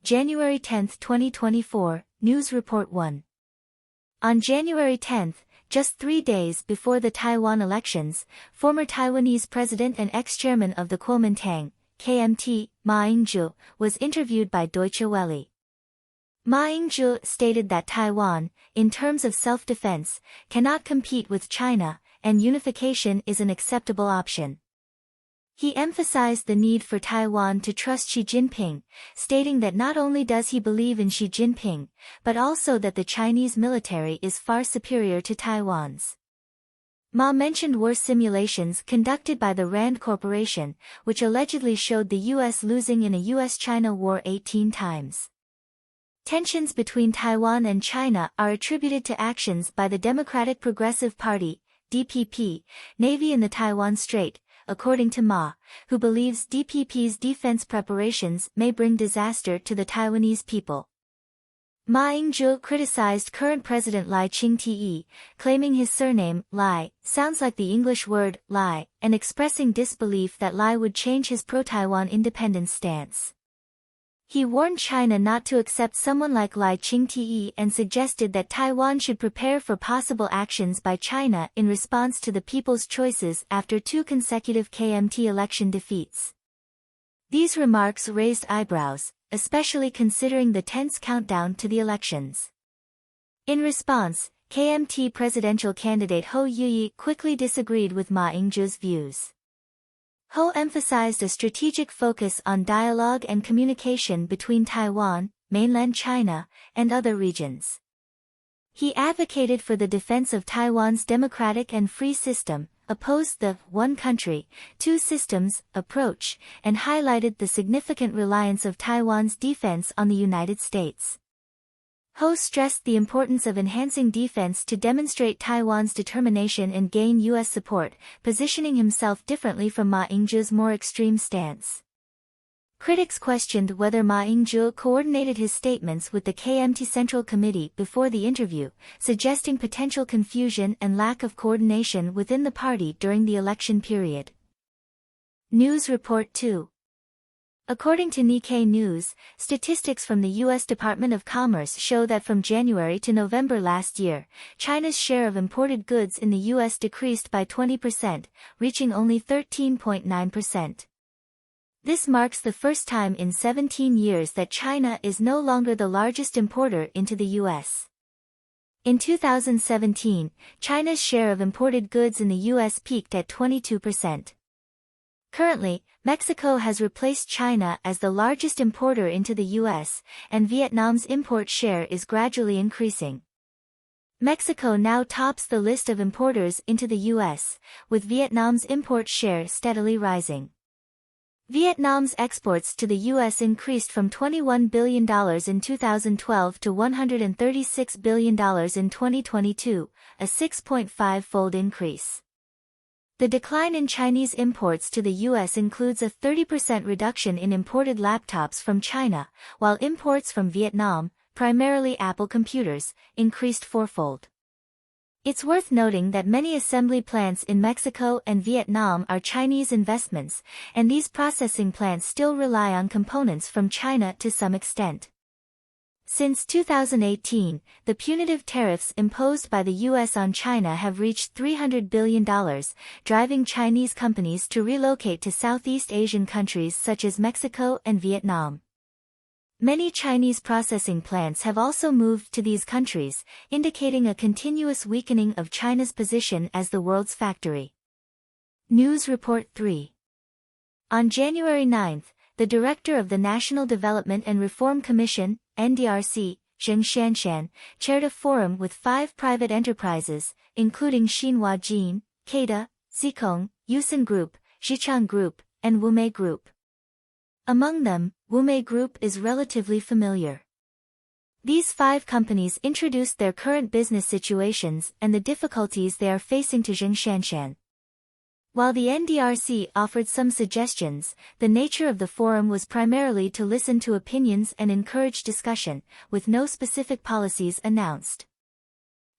January 10, 2024, News Report 1. On January 10, just 3 days before the Taiwan elections, former Taiwanese president and ex-chairman of the Kuomintang, KMT, Ma Ying-jeou, was interviewed by Deutsche Welle. Ma Ying-jeou stated that Taiwan, in terms of self-defense, cannot compete with China, and unification is an acceptable option. He emphasized the need for Taiwan to trust Xi Jinping, stating that not only does he believe in Xi Jinping, but also that the Chinese military is far superior to Taiwan's. Ma mentioned war simulations conducted by the Rand Corporation, which allegedly showed the U.S. losing in a U.S.-China war 18 times. Tensions between Taiwan and China are attributed to actions by the Democratic Progressive Party, DPP, Navy in the Taiwan Strait, according to Ma, who believes DPP's defense preparations may bring disaster to the Taiwanese people. Ma Ying-jeou criticized current President Lai Ching-te, claiming his surname, Lai, sounds like the English word, lie, and expressing disbelief that Lai would change his pro-Taiwan independence stance. He warned China not to accept someone like Lai Ching-te and suggested that Taiwan should prepare for possible actions by China in response to the people's choices after 2 consecutive KMT election defeats. These remarks raised eyebrows, especially considering the tense countdown to the elections. In response, KMT presidential candidate Ho Yuyi quickly disagreed with Ma Ying-jeou's views. Ho emphasized a strategic focus on dialogue and communication between Taiwan, mainland China, and other regions. He advocated for the defense of Taiwan's democratic and free system, opposed the one country, two systems approach, and highlighted the significant reliance of Taiwan's defense on the United States. Ho stressed the importance of enhancing defense to demonstrate Taiwan's determination and gain U.S. support, positioning himself differently from Ma Ying-jeou's more extreme stance. Critics questioned whether Ma Ying-jeou coordinated his statements with the KMT Central Committee before the interview, suggesting potential confusion and lack of coordination within the party during the election period. News Report 2. According to Nikkei News, statistics from the U.S. Department of Commerce show that from January to November last year, China's share of imported goods in the U.S. decreased by 20%, reaching only 13.9%. This marks the first time in 17 years that China is no longer the largest importer into the U.S. In 2017, China's share of imported goods in the U.S. peaked at 22%. Currently, Mexico has replaced China as the largest importer into the U.S., and Vietnam's import share is gradually increasing. Mexico now tops the list of importers into the U.S., with Vietnam's import share steadily rising. Vietnam's exports to the U.S. increased from $21 billion in 2012 to $136 billion in 2022, a 6.5-fold increase. The decline in Chinese imports to the U.S. includes a 30% reduction in imported laptops from China, while imports from Vietnam, primarily Apple computers, increased fourfold. It's worth noting that many assembly plants in Mexico and Vietnam are Chinese investments, and these processing plants still rely on components from China to some extent. Since 2018, the punitive tariffs imposed by the U.S. on China have reached $300 billion, driving Chinese companies to relocate to Southeast Asian countries such as Mexico and Vietnam. Many Chinese processing plants have also moved to these countries, indicating a continuous weakening of China's position as the world's factory. News Report 3. On January 9, the director of the National Development and Reform Commission, NDRC, Zheng Shanshan, chaired a forum with 5 private enterprises, including Xinhua Jin, CADA, Zikong, Yusen Group, Zhichang Group, and Wumei Group. Among them, Wumei Group is relatively familiar. These 5 companies introduced their current business situations and the difficulties they are facing to Zheng Shanshan. While the NDRC offered some suggestions, the nature of the forum was primarily to listen to opinions and encourage discussion, with no specific policies announced.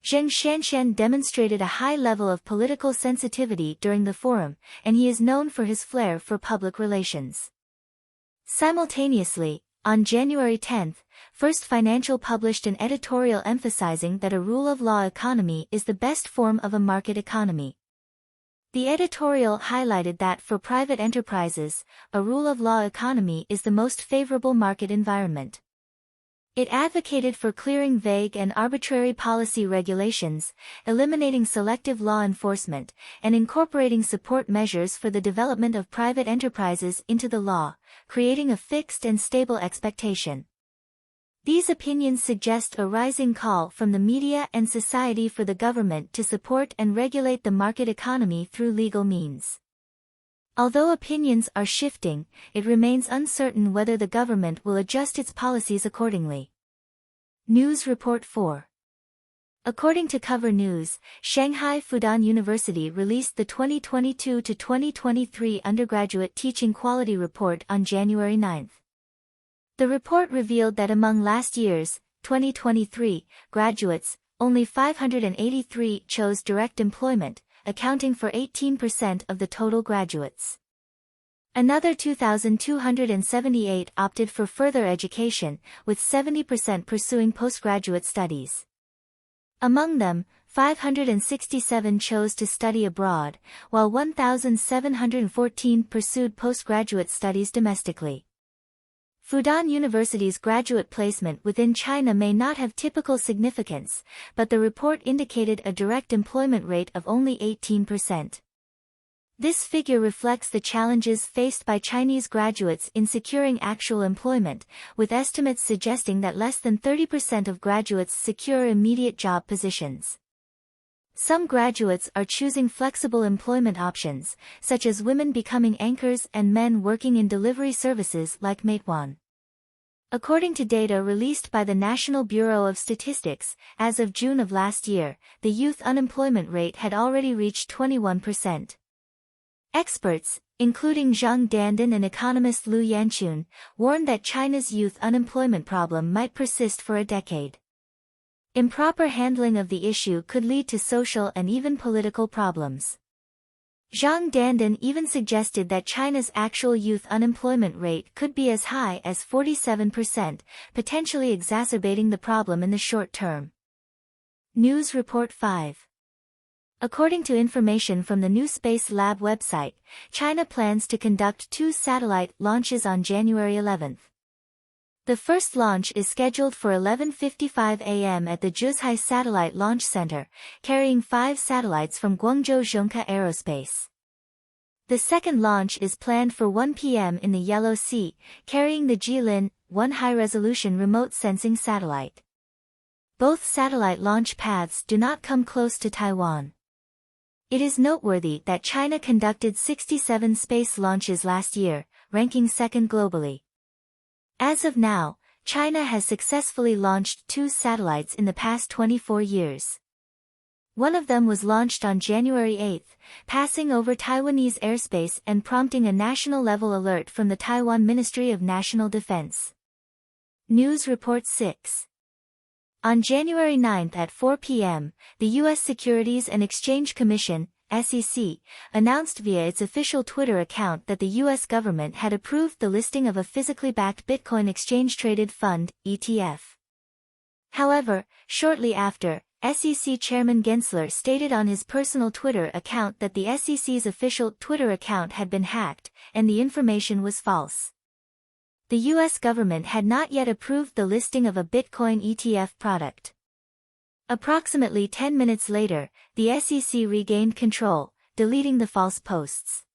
Zheng Shanshan demonstrated a high level of political sensitivity during the forum, and he is known for his flair for public relations. Simultaneously, On January 10, First Financial published an editorial emphasizing that a rule-of-law economy is the best form of a market economy. The editorial highlighted that for private enterprises, a rule-of-law economy is the most favorable market environment. It advocated for clearing vague and arbitrary policy regulations, eliminating selective law enforcement, and incorporating support measures for the development of private enterprises into the law, creating a fixed and stable expectation. These opinions suggest a rising call from the media and society for the government to support and regulate the market economy through legal means. Although opinions are shifting, it remains uncertain whether the government will adjust its policies accordingly. News Report 4. According to Cover News, Shanghai Fudan University released the 2022-2023 Undergraduate Teaching Quality Report on January 9. The report revealed that among last year's, 2023, graduates, only 583 chose direct employment, accounting for 18% of the total graduates. Another 2,278 opted for further education, with 70% pursuing postgraduate studies. Among them, 567 chose to study abroad, while 1,714 pursued postgraduate studies domestically. Fudan University's graduate placement within China may not have typical significance, but the report indicated a direct employment rate of only 18%. This figure reflects the challenges faced by Chinese graduates in securing actual employment, with estimates suggesting that less than 30% of graduates secure immediate job positions. Some graduates are choosing flexible employment options, such as women becoming anchors and men working in delivery services like Meituan. According to data released by the National Bureau of Statistics, as of June of last year, the youth unemployment rate had already reached 21%. Experts, including Zhang Dandan and economist Lu Yanchun, warned that China's youth unemployment problem might persist for a decade. Improper handling of the issue could lead to social and even political problems. Zhang Dandan even suggested that China's actual youth unemployment rate could be as high as 47%, potentially exacerbating the problem in the short term. News Report 5. According to information from the New Space Lab website, China plans to conduct 2 satellite launches on January 11. The first launch is scheduled for 11:55 a.m. at the Zhuhai Satellite Launch Center, carrying 5 satellites from Guangzhou Zhongke Aerospace. The second launch is planned for 1 p.m. in the Yellow Sea, carrying the Jilin-1 high-resolution remote sensing satellite. Both satellite launch paths do not come close to Taiwan. It is noteworthy that China conducted 67 space launches last year, ranking second globally. As of now, China has successfully launched 2 satellites in the past 24 years. One of them was launched on January 8, passing over Taiwanese airspace and prompting a national-level alert from the Taiwan Ministry of National Defense. News Report 6. On January 9 at 4 p.m., the U.S. Securities and Exchange Commission, SEC, announced via its official Twitter account that the U.S. government had approved the listing of a physically backed Bitcoin exchange-traded fund, ETF. However, shortly after, SEC Chairman Gensler stated on his personal Twitter account that the SEC's official Twitter account had been hacked, and the information was false. The U.S. government had not yet approved the listing of a Bitcoin ETF product. Approximately 10 minutes later, the SEC regained control, deleting the false posts.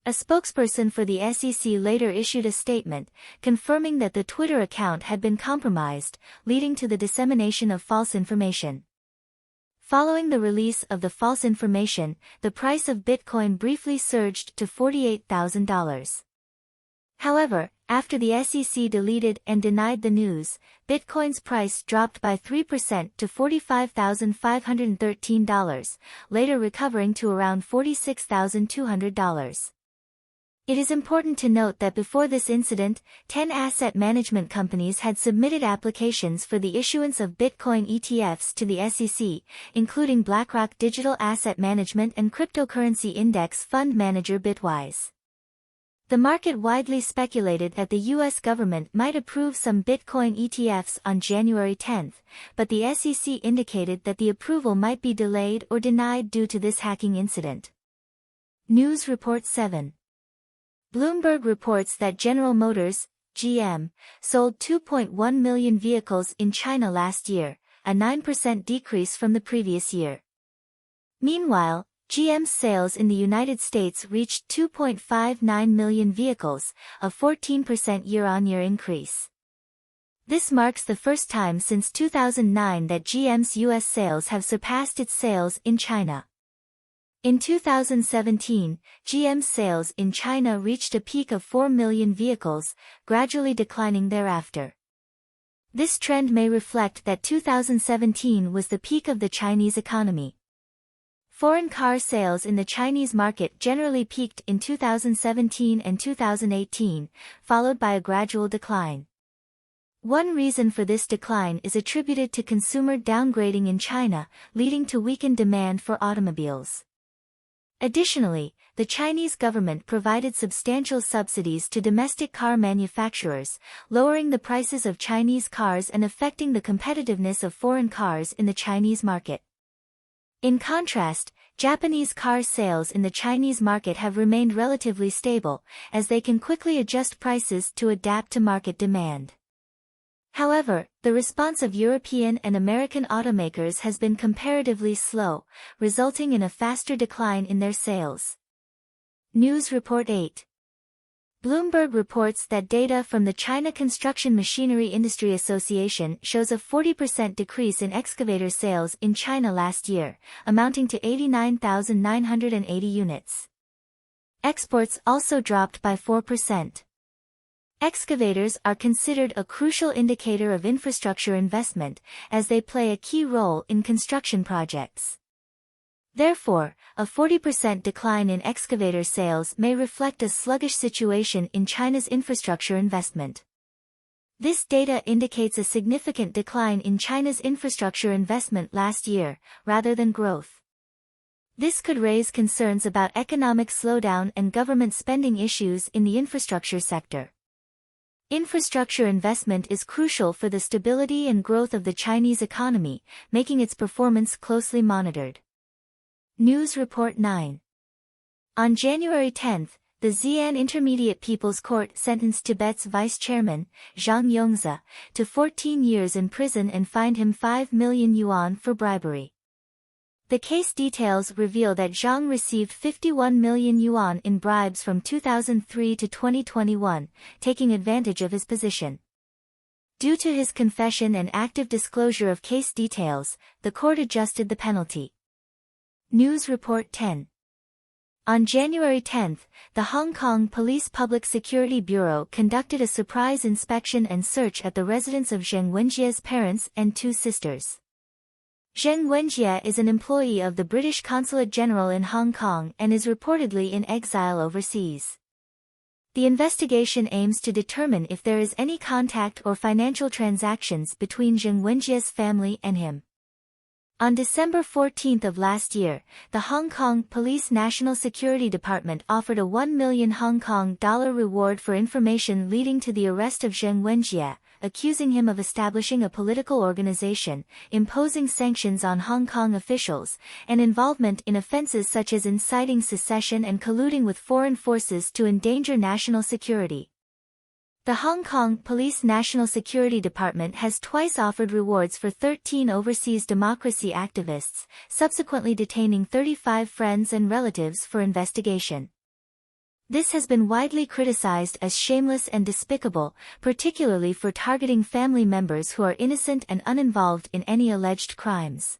A spokesperson for the SEC later issued a statement, confirming that the Twitter account had been compromised, leading to the dissemination of false information. Following the release of the false information, the price of Bitcoin briefly surged to $48,000. However, after the SEC deleted and denied the news, Bitcoin's price dropped by 3% to $45,513, later recovering to around $46,200. It is important to note that before this incident, 10 asset management companies had submitted applications for the issuance of Bitcoin ETFs to the SEC, including BlackRock Digital Asset Management and cryptocurrency index fund manager Bitwise. The market widely speculated that the U.S. government might approve some Bitcoin ETFs on January 10, but the SEC indicated that the approval might be delayed or denied due to this hacking incident. News Report 7. Bloomberg reports that General Motors, GM, sold 2.1 million vehicles in China last year, a 9% decrease from the previous year. Meanwhile, GM's sales in the United States reached 2.59 million vehicles, a 14% year-on-year increase. This marks the first time since 2009 that GM's U.S. sales have surpassed its sales in China. In 2017, GM's sales in China reached a peak of 4 million vehicles, gradually declining thereafter. This trend may reflect that 2017 was the peak of the Chinese economy. Foreign car sales in the Chinese market generally peaked in 2017 and 2018, followed by a gradual decline. One reason for this decline is attributed to consumer downgrading in China, leading to weakened demand for automobiles. Additionally, the Chinese government provided substantial subsidies to domestic car manufacturers, lowering the prices of Chinese cars and affecting the competitiveness of foreign cars in the Chinese market. In contrast, Japanese car sales in the Chinese market have remained relatively stable, as they can quickly adjust prices to adapt to market demand. However, the response of European and American automakers has been comparatively slow, resulting in a faster decline in their sales. News Report 8. Bloomberg reports that data from the China Construction Machinery Industry Association shows a 40% decrease in excavator sales in China last year, amounting to 89,980 units. Exports also dropped by 4%. Excavators are considered a crucial indicator of infrastructure investment, as they play a key role in construction projects. Therefore, a 40% decline in excavator sales may reflect a sluggish situation in China's infrastructure investment. This data indicates a significant decline in China's infrastructure investment last year, rather than growth. This could raise concerns about economic slowdown and government spending issues in the infrastructure sector. Infrastructure investment is crucial for the stability and growth of the Chinese economy, making its performance closely monitored. News Report 9. On January 10, the Xi'an Intermediate People's Court sentenced Tibet's vice chairman, Zhang Yongzi, to 14 years in prison and fined him 5 million yuan for bribery. The case details reveal that Zhang received 51 million yuan in bribes from 2003 to 2021, taking advantage of his position. Due to his confession and active disclosure of case details, the court adjusted the penalty. News Report 10. On January 10, the Hong Kong Police Public Security Bureau conducted a surprise inspection and search at the residence of Zheng Wenjie's parents and two sisters. Zheng Wenjie is an employee of the British Consulate General in Hong Kong and is reportedly in exile overseas. The investigation aims to determine if there is any contact or financial transactions between Zheng Wenjie's family and him. On December 14 of last year, the Hong Kong Police National Security Department offered a 1 million Hong Kong dollar reward for information leading to the arrest of Zheng Wenjie, accusing him of establishing a political organization, imposing sanctions on Hong Kong officials, and involvement in offences such as inciting secession and colluding with foreign forces to endanger national security. The Hong Kong Police National Security Department has twice offered rewards for 13 overseas democracy activists, subsequently detaining 35 friends and relatives for investigation. This has been widely criticized as shameless and despicable, particularly for targeting family members who are innocent and uninvolved in any alleged crimes.